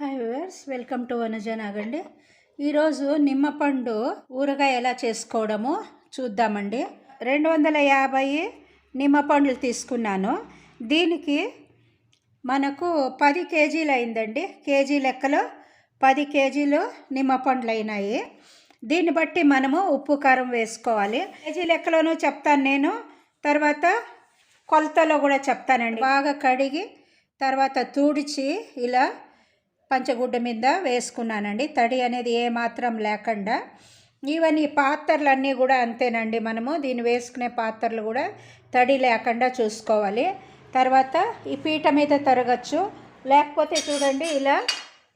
Hi viewers, welcome to Vanaja నాగండి. ఈరోజు నిమ్మపండు ఊరగాయ ఎలా చేసుకోవడమో చూద్దామండి. 250 నిమ్మపండ్లు తీసుకున్నాను. దీనికి మనకు 10 కేజీలు అయిందండి. కేజీ లెక్కలో 10 కేజీలు నిమ్మపండ్లు అయినాయి. దీన్ని బట్టి మనము ఉప్పు కారం వేసుకోవాలి. కేజీ లెక్కలోనూ చెప్తాను నేను, తర్వాత కొలతలో కూడా చెప్తానండి. బాగా కడిగి తర్వాత తుడిచి ఇలా పంచగుడ్డ మీద వేసుకున్నానండి, తడి అనేది ఏమాత్రం లేకుండా. ఈవెన్ ఈ పాత్రలన్నీ కూడా అంతేనండి. మనము దీన్ని వేసుకునే పాత్రలు కూడా తడి లేకుండా చూసుకోవాలి. తర్వాత ఈ పీట మీద తరగచ్చు, లేకపోతే చూడండి ఇలా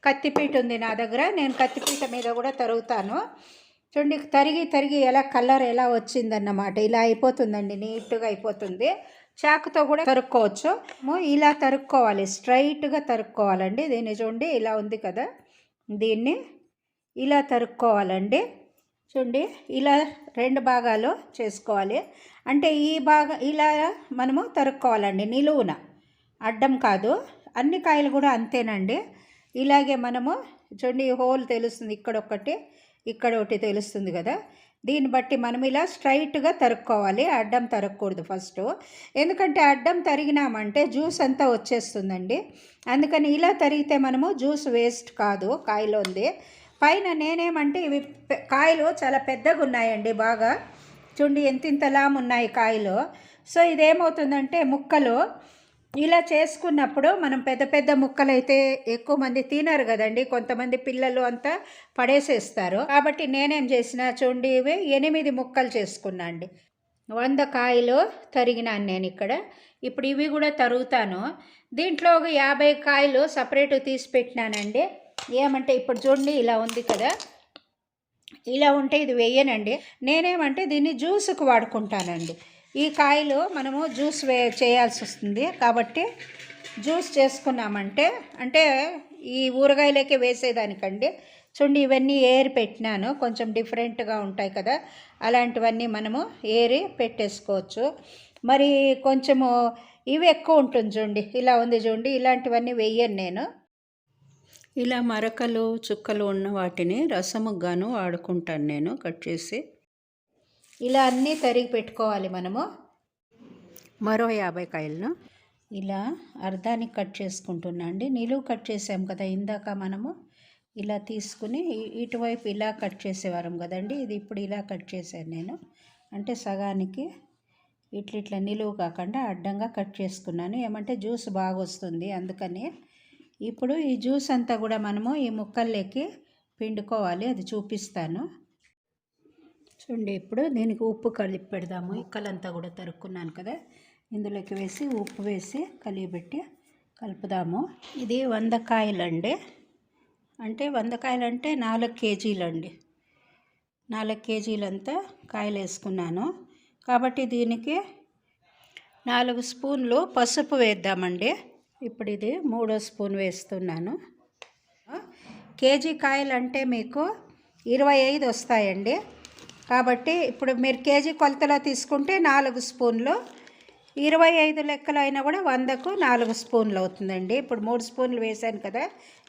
కత్తిపీట ఉంది నా దగ్గర, నేను కత్తిపీట మీద కూడా తరుగుతాను. చూడండి తరిగి ఎలా కలర్ ఎలా వచ్చిందన్నమాట. ఇలా అయిపోతుందండి, నీట్గా అయిపోతుంది. చాకుతో కూడా తరుక్కోవచ్చు. ఇలా తరుక్కోవాలి, స్ట్రైట్గా తరుక్కోవాలండి. దీన్ని చూడండి ఇలా ఉంది కదా, దీన్ని ఇలా తరుక్కోవాలండి. చూడండి ఇలా 2 భాగాలు చేసుకోవాలి. అంటే ఈ భాగం ఇలా మనము తరుక్కోవాలండి, నిలువున, అడ్డం కాదు. అన్ని కాయలు కూడా అంతేనండి. ఇలాగే మనము చూడండి హోల్ తెలుస్తుంది, ఇక్కడ ఒకటి తెలుస్తుంది కదా. దీన్ని బట్టి మనం ఇలా స్ట్రైట్గా తరుక్కోవాలి, అడ్డం తరగకూడదు ఫస్ట్. ఎందుకంటే అడ్డం తరిగినామంటే జ్యూస్ అంతా వచ్చేస్తుందండి. అందుకని ఇలా తరిగితే మనము జ్యూస్ వేస్ట్ కాదు కాయలో ఉంది. పైన నేనేమంటే ఇవి కాయలు చాలా పెద్దగా ఉన్నాయండి, బాగా చూడండి ఇంతలా ఉన్నాయి కాయలు. సో ఇదేమవుతుందంటే ముక్కలు ఇలా చేసుకున్నప్పుడు మనం పెద్ద ముక్కలైతే ఎక్కువ మంది తినరు కదండి, కొంతమంది పిల్లలు అంతా పడేసేస్తారు. కాబట్టి నేనేం చేసిన చూడండి, ఇవి 8 ముక్కలు చేసుకున్నా అండి. 100 కాయలు తరిగినాను నేను ఇక్కడ. ఇప్పుడు ఇవి కూడా తరుగుతాను. దీంట్లో ఒక 50 కాయలు సపరేట్ తీసి పెట్టినానండి. ఏమంటే ఇప్పుడు చూడండి ఇలా ఉంది కదా, ఇలా ఉంటే ఇది వేయనండి. నేనేమంటే దీన్ని జ్యూస్కి వాడుకుంటానండి. ఈ కాయలు మనము జ్యూస్ చేయాల్సి వస్తుంది కాబట్టి జ్యూస్ చేసుకున్నామంటే, అంటే ఈ ఊరగాయలకే వేసేదానికండి. చూడండి ఇవన్నీ ఏరి పెట్టినాను, కొంచెం డిఫరెంట్గా ఉంటాయి కదా, అలాంటివన్నీ మనము ఏరి పెట్టేసుకోవచ్చు. మరి కొంచెము ఇవి ఎక్కువ ఉంటుంది చూడండి, ఇలా ఉంది చూడండి, ఇలాంటివన్నీ వేయను నేను. ఇలా మరకలు చుక్కలు ఉన్న వాటిని రసముగాను వాడుకుంటాను నేను కట్ చేసి. ఇలా అన్నీ తరిగి పెట్టుకోవాలి మనము. మరో 50 కాయలను ఇలా అర్ధానికి కట్ చేసుకుంటున్నా అండి. నిలువు కట్ చేసాం కదా ఇందాక మనము, ఇలా తీసుకుని ఇటువైపు ఇలా కట్ చేసేవారం కదండి. ఇది ఇప్పుడు ఇలా కట్ చేశాను నేను, అంటే సగానికి ఇట్లా నిలువు కాకుండా అడ్డంగా కట్ చేసుకున్నాను. ఏమంటే జ్యూస్ బాగా వస్తుంది, అందుకని. ఇప్పుడు ఈ జ్యూస్ అంతా కూడా మనము ఈ ముక్కల్లోకి పిండుకోవాలి, అది చూపిస్తాను. చూడండి ఇప్పుడు దీనికి ఉప్పు కలిపి పెడదాము. ముక్కలంతా కూడా తరుక్కున్నాను కదా, ఇందులోకి వేసి ఉప్పు వేసి కలిపెట్టి కలుపుదాము. ఇది 100 కాయలండి, అంటే 100 కాయలు అంటే 4 కేజీలండి. 4 కేజీలంతా కాయలు వేసుకున్నాను కాబట్టి దీనికి 4 స్పూన్లు పసుపు వేద్దామండి. ఇప్పుడు ఇది 3వ స్పూన్ వేస్తున్నాను. కేజీ కాయలు అంటే మీకు 25 వస్తాయండి. కాబట్టి ఇప్పుడు మీరు కేజీ కొలతలో తీసుకుంటే 4 స్పూన్లు, 25 లెక్కలు అయినా కూడా 100కు 4 స్పూన్లు అవుతుందండి. ఇప్పుడు 3 స్పూన్లు వేసాను కదా,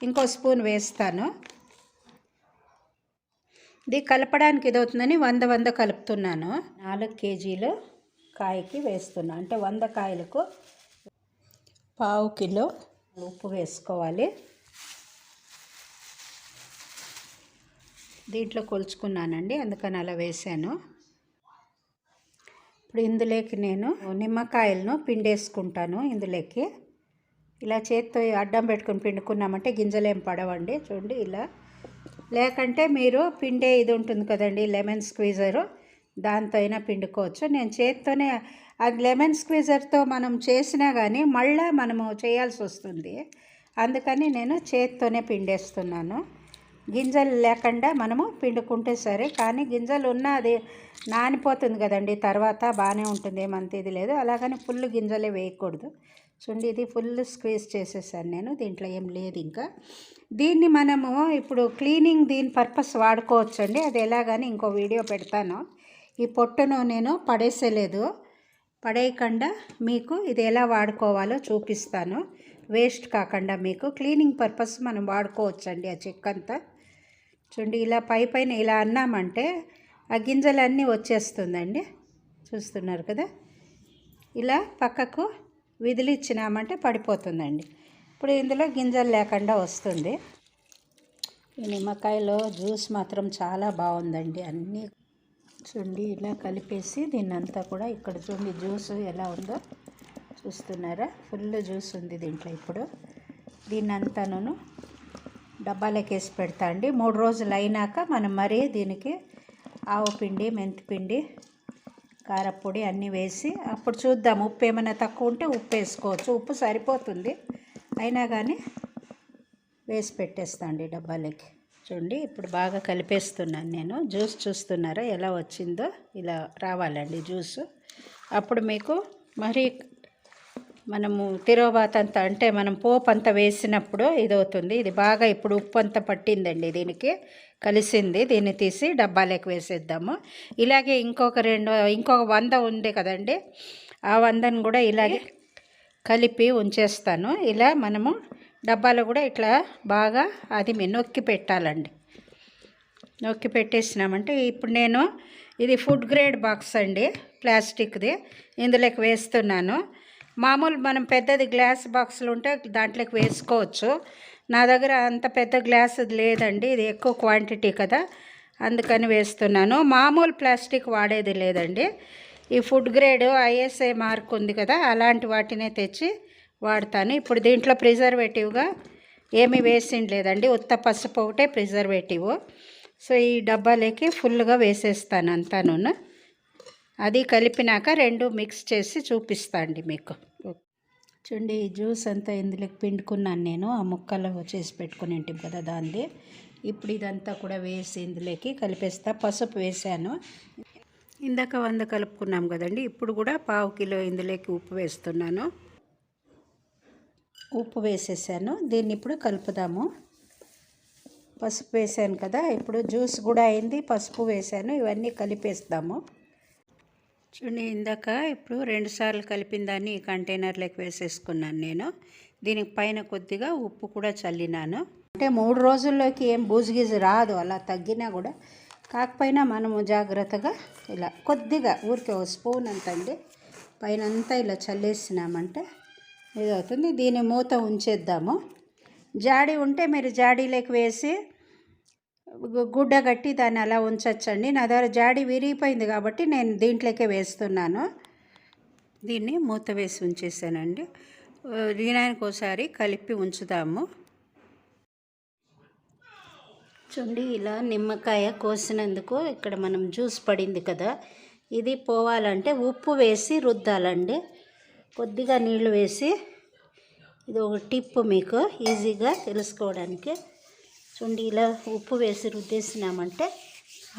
ఇంకో స్పూన్ వేస్తాను. ఇది కలపడానికి ఇది అవుతుందని 100 కలుపుతున్నాను. 4 కేజీలు కాయకి వేస్తున్నా, అంటే 100 కాయలకు 1/2 కిలో ఉప్పు వేసుకోవాలి. దీంట్లో కొలుచుకున్నానండి, అందుకని అలా వేసాను. ఇప్పుడు ఇందులోకి నేను నిమ్మకాయలను పిండేసుకుంటాను. ఇందులోకి ఇలా చేత్తో అడ్డం పెట్టుకుని పిండుకున్నామంటే గింజలేం పడవండి. చూడండి ఇలా, లేకంటే మీరు పిండే ఇది ఉంటుంది కదండి లెమన్ స్క్వీజరు, దాంతో అయినా పిండుకోవచ్చు. నేను చేత్తోనే, అది లెమన్ స్క్వీజర్తో మనం చేసినా కానీ మళ్ళీ మనము చేయాల్సి వస్తుంది, అందుకని నేను చేత్తోనే పిండేస్తున్నాను. గింజలు లేకుండా మనము పిండుకుంటే సరే, కానీ గింజలు ఉన్నా అది నానిపోతుంది కదండి, తర్వాత బాగానే ఉంటుంది, ఏమంత ఇది లేదు. అలాగని ఫుల్ గింజలే వేయకూడదు. చూడండి ఇది ఫుల్ స్క్వీజ్ చేసేసాను నేను, దీంట్లో ఏం లేదు ఇంకా. దీన్ని మనము ఇప్పుడు క్లీనింగ్ దీని పర్పస్ వాడుకోవచ్చండి, అది ఎలాగని ఇంకో వీడియో పెడతాను. ఈ పొట్టును నేను పడేసేలేదు, పడేయకుండా మీకు ఇది ఎలా వాడుకోవాలో చూపిస్తాను. వేస్ట్ కాకుండా మీకు క్లీనింగ్ పర్పస్ మనం వాడుకోవచ్చండి ఆ చెక్క అంతా. చూడండి ఇలా పైన ఇలా అన్నామంటే ఆ గింజలన్నీ వచ్చేస్తుందండి. చూస్తున్నారు కదా, ఇలా పక్కకు విదిలిచ్చినామంటే పడిపోతుందండి. ఇప్పుడు ఇందులో గింజలు లేకుండా వస్తుంది. ఈ నిమ్మకాయలో జ్యూస్ మాత్రం చాలా బాగుందండి. అన్నీ చూడండి ఇలా కలిపేసి దీన్నంతా కూడా ఇక్కడ చూడండి జ్యూస్ ఎలా ఉందో చూస్తున్నారా, ఫుల్ జ్యూస్ ఉంది దీంట్లో. ఇప్పుడు దీన్నంతాను డబ్బాలోకి వేసి పెడతా అండి. 3 రోజులు అయినాక మనం మరీ దీనికి ఆవు పిండి, మెంతిపిండి, కారపొడి అన్నీ వేసి అప్పుడు చూద్దాం. ఉప్పు ఏమైనా తక్కువ ఉంటే ఉప్పు వేసుకోవచ్చు. ఉప్పు సరిపోతుంది, అయినా కానీ వేసి పెట్టేస్తా అండి డబ్బాలోకి. చూడండి ఇప్పుడు బాగా కలిపేస్తున్నాను నేను. జ్యూస్ చూస్తున్నారా ఎలా వచ్చిందో, ఇలా రావాలండి జ్యూస్. అప్పుడు మీకు మరి మనము తిరోబాత్ అంతా అంటే మనం పోపు అంతా వేసినప్పుడు ఇది అవుతుంది. ఇది బాగా ఇప్పుడు ఉప్పు అంతా పట్టిందండి, దీనికి కలిసింది. దీన్ని తీసి డబ్బాలోకి వేసేద్దాము. ఇలాగే ఇంకొక 100 ఉంది కదండి, ఆ 100ను కూడా ఇలాగే కలిపి ఉంచేస్తాను. ఇలా మనము డబ్బాలో కూడా ఇట్లా బాగా అది నొక్కి పెట్టాలండి. నొక్కి పెట్టేసినామంటే ఇప్పుడు నేను ఇది ఫుడ్ గ్రేడ్ బాక్స్ అండి, ప్లాస్టిక్ది. ఇందులోకి వేస్తున్నాను. మామూలు మనం పెద్దది గ్లాస్ బాక్సులు ఉంటే దాంట్లోకి వేసుకోవచ్చు. నా దగ్గర అంత పెద్ద గ్లాస్ లేదండి, ఇది ఎక్కువ క్వాంటిటీ కదా, అందుకని వేస్తున్నాను. మామూలు ప్లాస్టిక్ వాడేది లేదండి. ఈ ఫుడ్ గ్రేడ్ ఐఎస్ఐ మార్క్ ఉంది కదా, అలాంటి వాటినే తెచ్చి వాడతాను. ఇప్పుడు దీంట్లో ప్రిజర్వేటివ్గా ఏమీ వేసింది లేదండి, ఉత్త పసుపు ఒకటే ప్రిజర్వేటివ్. సో ఈ డబ్బాలోకి ఫుల్గా వేసేస్తాను అంతాను. అది కలిపినాక 2 మిక్స్ చేసి చూపిస్తా అండి మీకు. చూడండి ఈ జ్యూస్ అంతా ఇందులోకి పిండుకున్నాను నేను, ఆ ముక్కలు చేసి పెట్టుకుని ఉంటాం కదా దాన్ని. ఇప్పుడు ఇదంతా కూడా వేసి ఇందులోకి కలిపేస్తా. పసుపు వేసాను, ఇందాక 100 కలుపుకున్నాం కదండి. ఇప్పుడు కూడా 1/2 కిలో ఇందులోకి ఉప్పు వేస్తున్నాను. ఉప్పు వేసేసాను. దీన్ని ఇప్పుడు కలుపుదాము. పసుపు వేసాను కదా, ఇప్పుడు జ్యూస్ కూడా అయింది, పసుపు వేసాను, ఇవన్నీ కలిపేస్తాము. చూడండి ఇందాక ఇప్పుడు 2 సార్లు కలిపిన దాన్ని ఈ కంటైనర్లోకి వేసేసుకున్నాను నేను. దీనికి పైన కొద్దిగా ఉప్పు కూడా చల్లినాను. అంటే 3 రోజుల్లోకి ఏం బూజుగీజు రాదు, అలా తగ్గినా కూడా. కాకపోయినా మనము జాగ్రత్తగా ఇలా కొద్దిగా ఊరికే 1 స్పూన్ అంతండి పైన అంతా ఇలా చల్లేసినామంటే ఇదవుతుంది. దీని మూత ఉంచేద్దాము. జాడీ ఉంటే మీరు జాడీలోకి వేసి గుడ్డ కట్టి దాన్ని అలా ఉంచచ్చండి. నా దగ్గర జాడీ విరిగిపోయింది కాబట్టి నేను దీంట్లోకే వేస్తున్నాను. దీన్ని మూత వేసి ఉంచేసానండి. దీనానికి ఒకసారి కలిపి ఉంచుదాము. చూడండి ఇలా నిమ్మకాయ కోసినందుకు ఇక్కడ మనం జ్యూస్ పడింది కదా, ఇది పోవాలంటే ఉప్పు వేసి రుద్దాలండి. కొద్దిగా నీళ్లు వేసి, ఇది ఒక టిప్ మీకు ఈజీగా తెలుసుకోవడానికి. చూడండి ఇలా ఉప్పు వేసి రుద్దేసినామంటే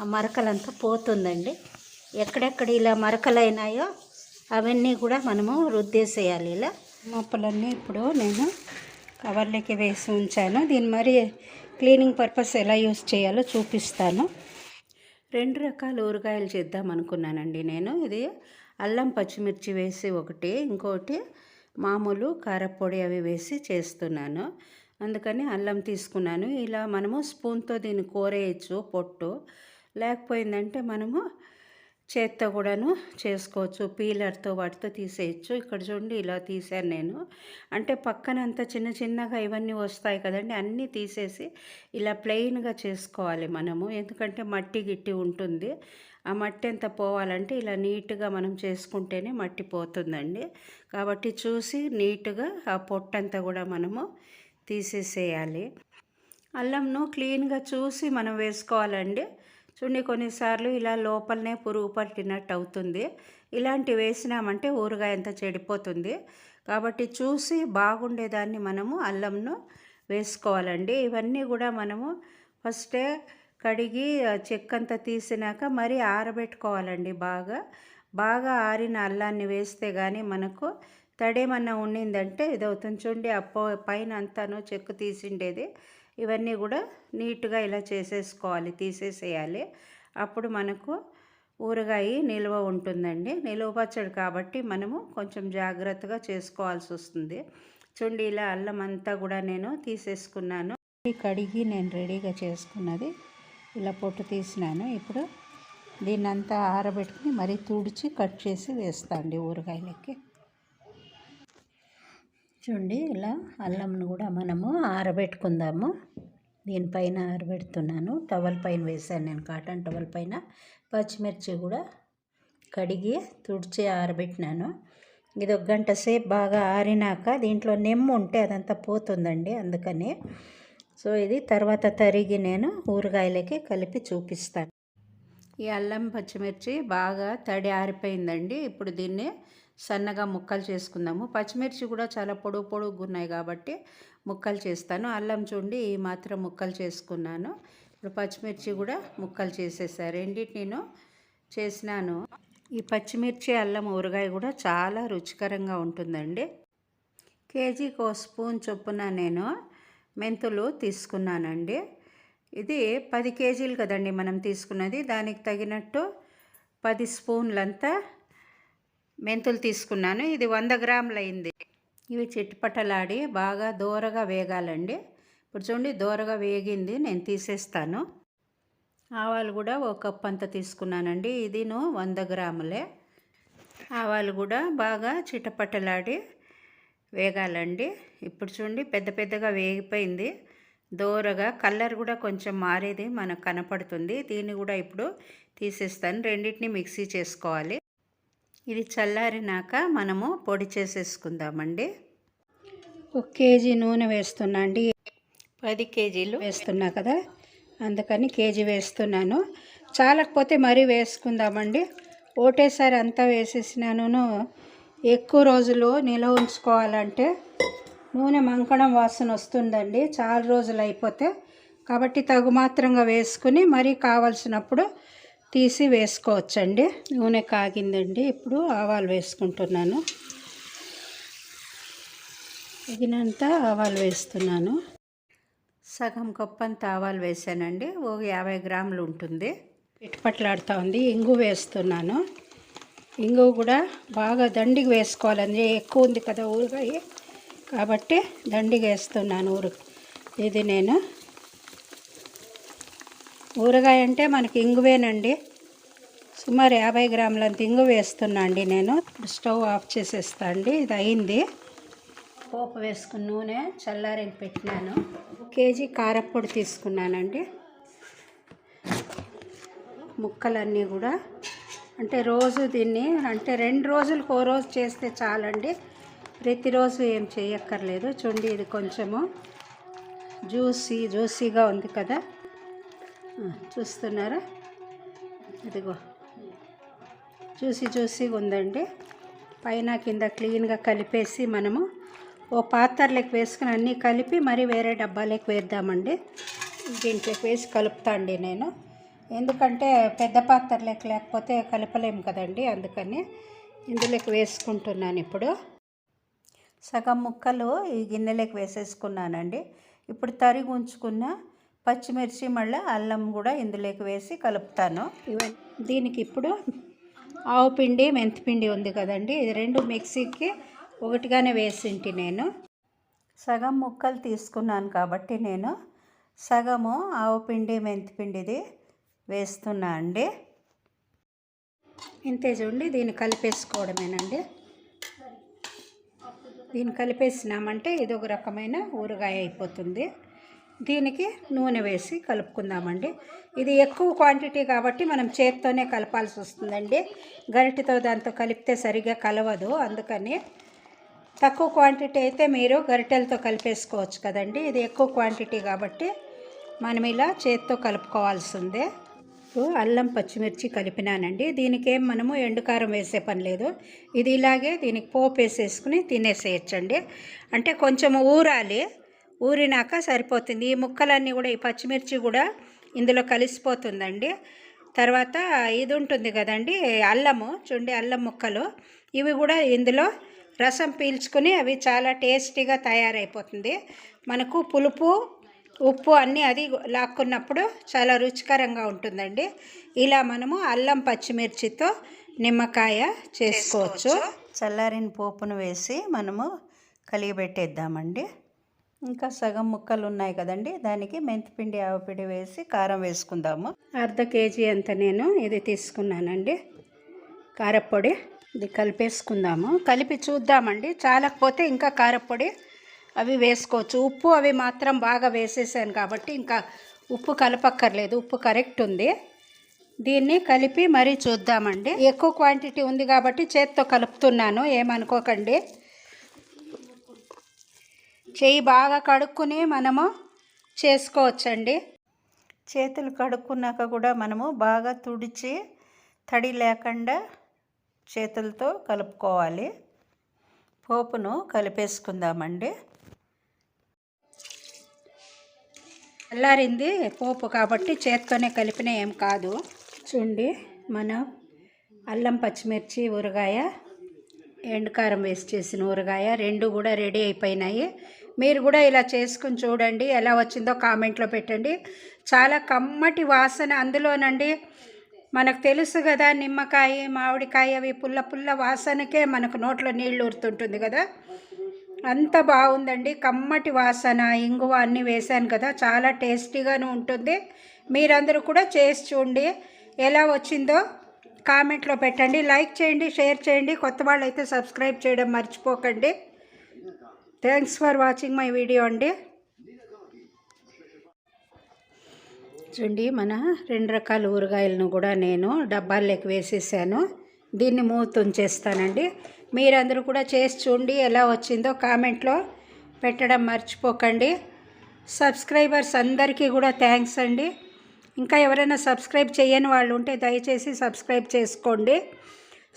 ఆ మరకలంతా పోతుందండి. ఎక్కడెక్కడ ఇలా మరకలు అయినాయో అవన్నీ కూడా మనము రుద్దేసేయాలి. ఇలా మొప్పలన్నీ ఇప్పుడు నేను కవర్లోకి వేసి ఉంచాను. దీన్ని మరి క్లీనింగ్ పర్పస్ ఎలా యూస్ చేయాలో చూపిస్తాను. 2 రకాల ఊరగాయలు చేద్దాం అనుకున్నానండి నేను. ఇది అల్లం పచ్చిమిర్చి వేసి ఒకటి, ఇంకోటి మామూలు కారపొడి అవి వేసి చేస్తున్నాను. అందుకని అల్లం తీసుకున్నాను. ఇలా మనము స్పూన్తో దీన్ని కోరేయచ్చు పొట్టు, లేకపోయిందంటే మనము చేత్తో కూడాను చేసుకోవచ్చు, పీలర్తో వాటితో తీసేయచ్చు. ఇక్కడ చూడండి ఇలా తీసాను నేను. అంటే పక్కనంతా చిన్న చిన్నగా ఇవన్నీ వస్తాయి కదండి, అన్నీ తీసేసి ఇలా ప్లెయిన్గా చేసుకోవాలి మనము. ఎందుకంటే మట్టి గిట్టి ఉంటుంది, ఆ మట్టి అంతా పోవాలంటే ఇలా నీట్గా మనం చేసుకుంటేనే మట్టి పోతుందండి. కాబట్టి చూసి నీట్గా ఆ పొట్టంతా కూడా మనము తీసేసేయాలి. అల్లంను క్లీన్గా చూసి మనం వేసుకోవాలండి. చూడండి కొన్నిసార్లు ఇలా లోపలనే పురుగు పట్టినట్టు అవుతుంది. ఇలాంటివి వేసినామంటే ఊరగాయ అంతా చెడిపోతుంది. కాబట్టి చూసి బాగుండేదాన్ని మనము అల్లంను వేసుకోవాలండి. ఇవన్నీ కూడా మనము ఫస్టే కడిగి చెక్కంతా తీసినాక మరీ ఆరబెట్టుకోవాలండి. బాగా ఆరిన అల్లాన్ని వేస్తే కానీ మనకు తడేమన్నా ఉండిందంటే ఇదవుతుంది. చూడండి పైన అంతాను చెక్కు తీసిండేది ఇవన్నీ కూడా నీట్గా ఇలా చేసేసుకోవాలి, తీసేసేయాలి. అప్పుడు మనకు ఊరగాయ నిల్వ ఉంటుందండి. నిల్వ పచ్చడి కాబట్టి మనము కొంచెం జాగ్రత్తగా చేసుకోవాల్సి వస్తుంది. చూడండి ఇలా అల్లం అంతా కూడా నేను తీసేసుకున్నాను. కడిగి నేను రెడీగా చేసుకున్నది ఇలా పొట్టు తీసినాను. ఇప్పుడు దీన్నంతా ఆరబెట్టుకుని మరీ తుడిచి కట్ చేసి వేస్తాండి ఊరగాయలకి. చూడండి ఇలా అల్లంను కూడా మనము ఆరబెట్టుకుందాము. దీనిపైన ఆరబెడుతున్నాను. టవల్ పైన వేసాను నేను, కాటన్ టవల్ పైన. పచ్చిమిర్చి కూడా కడిగి తుడిచి ఆరబెట్టినాను. ఇది 1 గంట సేపు బాగా ఆరినాక దీంట్లో నెమ్ము ఉంటే అదంతా పోతుందండి, అందుకని. సో ఇది తర్వాత తరిగి నేను ఊరగాయలకి కలిపి చూపిస్తాను. ఈ అల్లం పచ్చిమిర్చి బాగా తడి ఆరిపోయిందండి. ఇప్పుడు దీన్ని సన్నగా ముక్కలు చేసుకుందాము. పచ్చిమిర్చి కూడా చాలా పొడుగుగా ఉన్నాయి కాబట్టి ముక్కలు చేస్తాను. అల్లం చూడండి ఈ మాత్రం ముక్కలు చేసుకున్నాను. ఇప్పుడు పచ్చిమిర్చి కూడా ముక్కలు చేసేసాను. రెండింటిని నేను చేసినాను. ఈ పచ్చిమిర్చి అల్లం ఊరగాయ కూడా చాలా రుచికరంగా ఉంటుందండి. కేజీకి 1 స్పూన్ చొప్పున నేను మెంతులు తీసుకున్నానండి. ఇది 10 కేజీలు కదండి మనం తీసుకున్నది, దానికి తగినట్టు 10 స్పూన్లంతా మెంతులు తీసుకున్నాను. ఇది 100 గ్రాములు అయింది. ఇవి చిట్పటలాడి బాగా దోరగా వేగాలండి. ఇప్పుడు చూడండి దోరగా వేగింది, నేను తీసేస్తాను. ఆవాలు కూడా 1 కప్ అంత తీసుకున్నానండి. ఇది 100 గ్రాములే. ఆవాలు కూడా బాగా చిటపటలాడి వేగాలండి. ఇప్పుడు చూడండి పెద్దగా వేగిపోయింది. దోరగా కలర్ కూడా కొంచెం మారేది మనకు కనపడుతుంది. దీన్ని కూడా ఇప్పుడు తీసేస్తాను. రెండింటిని మిక్సీ చేసుకోవాలి. ఇది చల్లారినాక మనము పొడి చేసేసుకుందామండి. 1 కేజీ నూనె వేస్తున్నా అండి. 10 కేజీలు వేస్తున్నా కదా, అందుకని కేజీ వేస్తున్నాను. చాలకపోతే మరీ వేసుకుందామండి. ఒకటేసారి అంతా వేసేసినాను. ఎక్కువ రోజులు నిల్వ ఉంచుకోవాలంటే నూనె మంకణం వాసన వస్తుందండి చాలా రోజులు అయిపోతే. కాబట్టి తగుమాత్రంగా వేసుకుని మరీ కావాల్సినప్పుడు తీసి వేసుకోవచ్చండి. నూనె కాగిందండి. ఇప్పుడు ఆవాలు వేసుకుంటున్నాను. తగినంత ఆవాలు వేస్తున్నాను. సగం కప్పు అంత ఆవాలు వేసానండి. 50 గ్రాములు ఉంటుంది. పిట్పట్లాడుతూ ఉంది. ఇంగు వేస్తున్నాను. ఇంగు కూడా బాగా దండిగా వేసుకోవాలండి, ఎక్కువ ఉంది కదా ఊరగాయ, కాబట్టి దండిగా వేస్తున్నాను. ఇది నేను ఊరగాయ అంటే మనకి ఇంగువేనండి. సుమారు 50 గ్రాములంత ఇంగు వేస్తున్నా అండి నేను. స్టవ్ ఆఫ్ చేసేస్తా అండి. ఇది అయింది. పోపు వేసుకుని నూనె చల్లారని పెట్టినాను. 1 కేజీ కారప్పొడి తీసుకున్నానండి. ముక్కలన్నీ కూడా అంటే రోజు దీన్ని అంటే 2 రోజులకు 1 రోజు చేస్తే చాలండి, ప్రతిరోజు ఏం చేయక్కర్లేదు. చూడండి ఇది కొంచెము జ్యూసీగా ఉంది కదా, చూస్తున్నారా? ఇదిగో జ్యూసీగా ఉందండి. పైన కింద క్లీన్గా కలిపేసి మనము ఓ పాత్రలోకి వేసుకుని అన్నీ కలిపి మరి వేరే డబ్బాలోకి వేద్దామండి. దీంట్లోకి వేసి కలుపుతాండి నేను, ఎందుకంటే పెద్ద పాత్రలోకి లేకపోతే కలపలేము కదండి, అందుకని ఇందులోకి వేసుకుంటున్నాను. ఇప్పుడు సగం ముక్కలు ఈ గిన్నెలోకి వేసేసుకున్నానండి. ఇప్పుడు తరిగి ఉంచుకున్న పచ్చిమిర్చి మళ్ళీ అల్లం కూడా ఇందులోకి వేసి కలుపుతాను. దీనికి ఇప్పుడు ఆవు పిండి మెంతిపిండి ఉంది కదండి, ఇది 2 మిక్సీకి ఒకటిగానే వేసింటి నేను. సగం ముక్కలు తీసుకున్నాను కాబట్టి నేను సగము ఆవు పిండి మెంతిపిండిది వేస్తున్నా అండి. ఇంతే చూడండి, దీన్ని కలిపేసుకోవడమేనండి. దీన్ని కలిపేసినామంటే ఇది ఒక రకమైన ఊరగాయ అయిపోతుంది. దీనికి నూనె వేసి కలుపుకుందామండి. ఇది ఎక్కువ క్వాంటిటీ కాబట్టి మనం చేత్తోనే కలపాల్సి వస్తుందండి. గరిటెతో దాంతో కలిపితే సరిగా కలవదు, అందుకని తక్కువ క్వాంటిటీ అయితే మీరు గరిటెలతో కలిపేసుకోవచ్చు కదండి. ఇది ఎక్కువ క్వాంటిటీ కాబట్టి మనం ఇలా చేత్తో కలుపుకోవాల్సిందే. అల్లం పచ్చిమిర్చి కలిపినానండి. దీనికేం మనము ఎండుకారం వేసే పని లేదు. ఇది ఇలాగే దీనికి పోపు వేసేసుకుని తినేసేయచ్చండి. అంటే కొంచెం ఊరాలి, ఊరినాక సరిపోతుంది. ఈ ముక్కలన్నీ కూడా ఈ పచ్చిమిర్చి కూడా ఇందులో కలిసిపోతుందండి. తర్వాత ఇది ఉంటుంది కదండి అల్లము, చూడండి అల్లం ముక్కలు, ఇవి కూడా ఇందులో రసం పీల్చుకుని అవి చాలా టేస్టీగా తయారైపోతుంది. మనకు పులుపు ఉప్పు అన్నీ అది లాక్కున్నప్పుడు చాలా రుచికరంగా ఉంటుందండి. ఇలా మనము అల్లం పచ్చిమిర్చితో నిమ్మకాయ చేసుకోవచ్చు. చల్లారిన పోపును వేసి మనము కలిగిపెట్టేద్దామండి. ఇంకా సగం ముక్కలు ఉన్నాయి కదండి, దానికి మెంతిపిండి ఆవపిండి వేసి కారం వేసుకుందాము. అర్ధ కేజీ అంత నేను ఇది తీసుకున్నానండి కారప్పొడి. ఇది కలిపేసుకుందాము. కలిపి చూద్దామండి, చాలకపోతే ఇంకా కారప్పొడి అవి వేసుకోవచ్చు. ఉప్పు అవి మాత్రం బాగా వేసేసాను కాబట్టి ఇంకా ఉప్పు కలపక్కర్లేదు, ఉప్పు కరెక్ట్ ఉంది. దీన్ని కలిపి మరీ చూద్దామండి. ఎక్కువ క్వాంటిటీ ఉంది కాబట్టి చేత్తో కలుపుతున్నాను, ఏమనుకోకండి. చెయ్యి బాగా కడుక్కుని మనము చేసుకోవచ్చండి. చేతులు కడుక్కున్నాక కూడా మనము బాగా తుడిచి తడి లేకుండా చేతులతో కలుపుకోవాలి. పోపును కలిపేసుకుందామండి. చల్లారింది పోపు కాబట్టి చేత్తోనే కలిపిన ఏం కాదు. చూడండి, మన అల్లం పచ్చిమిర్చి ఊరగాయ, ఎండుకారం వేసి చేసిన ఊరగాయ రెండు కూడా రెడీ అయిపోయినాయి. మీరు కూడా ఇలా చేసుకుని చూడండి, ఎలా వచ్చిందో కామెంట్లో పెట్టండి. చాలా కమ్మటి వాసన అందులోనండి. మనకు తెలుసు కదా, నిమ్మకాయ మామిడికాయ అవి పుల్ల పుల్ల వాసనకే మనకు నోట్లో నీళ్ళు ఊరుతుంటుంది కదా, అంత బాగుందండి. కమ్మటి వాసన, ఇంగువ అన్నీ వేసాను కదా, చాలా టేస్టీగాను ఉంటుంది. మీరందరూ కూడా చేసి చూడండి, ఎలా వచ్చిందో కామెంట్లో పెట్టండి. లైక్ చేయండి, షేర్ చేయండి. కొత్త వాళ్ళు అయితే సబ్స్క్రైబ్ చేయడం మర్చిపోకండి. Thanks for watching my video అండి. చూడండి, మన 2 రకాల ఊరగాయలను కూడా నేను డబ్బాల్లోకి వేసేసాను. దీన్ని మూత ఉంచేస్తానండి. మీరందరూ కూడా చేసి చూడండి, ఎలా వచ్చిందో కామెంట్లో పెట్టడం మర్చిపోకండి. సబ్స్క్రైబర్స్ అందరికీ కూడా థ్యాంక్స్ అండి. ఇంకా ఎవరైనా సబ్స్క్రైబ్ చేయని వాళ్ళు ఉంటే దయచేసి సబ్స్క్రైబ్ చేసుకోండి.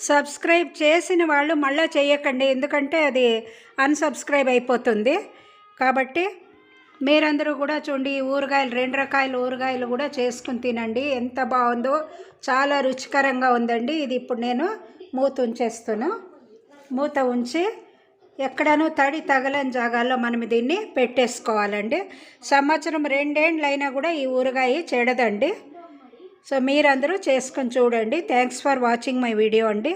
సబ్స్క్రైబ్ చేసిన వాళ్ళు మళ్ళీ చేయకండి, ఎందుకంటే అది అన్సబ్స్క్రైబ్ అయిపోతుంది. కాబట్టి మీరందరూ కూడా చూడండి, ఈ ఊరగాయలు 2 రకాల ఊరగాయలు కూడా చేసుకుని తినండి. ఎంత బాగుందో, చాలా రుచికరంగా ఉందండి. ఇది ఇప్పుడు నేను మూత ఉంచేస్తాను. మూత ఉంచి ఎక్కడనూ తడి తగలని జాగాల్లో మనం దీన్ని పెట్టేసుకోవాలండి. సంవత్సరం 2 ఏళ్ళు అయినా కూడా ఈ ఊరగాయ చెడదండి. సో మీరందరూ చేసుకొని చూడండి. Thanks for watching my video అండి.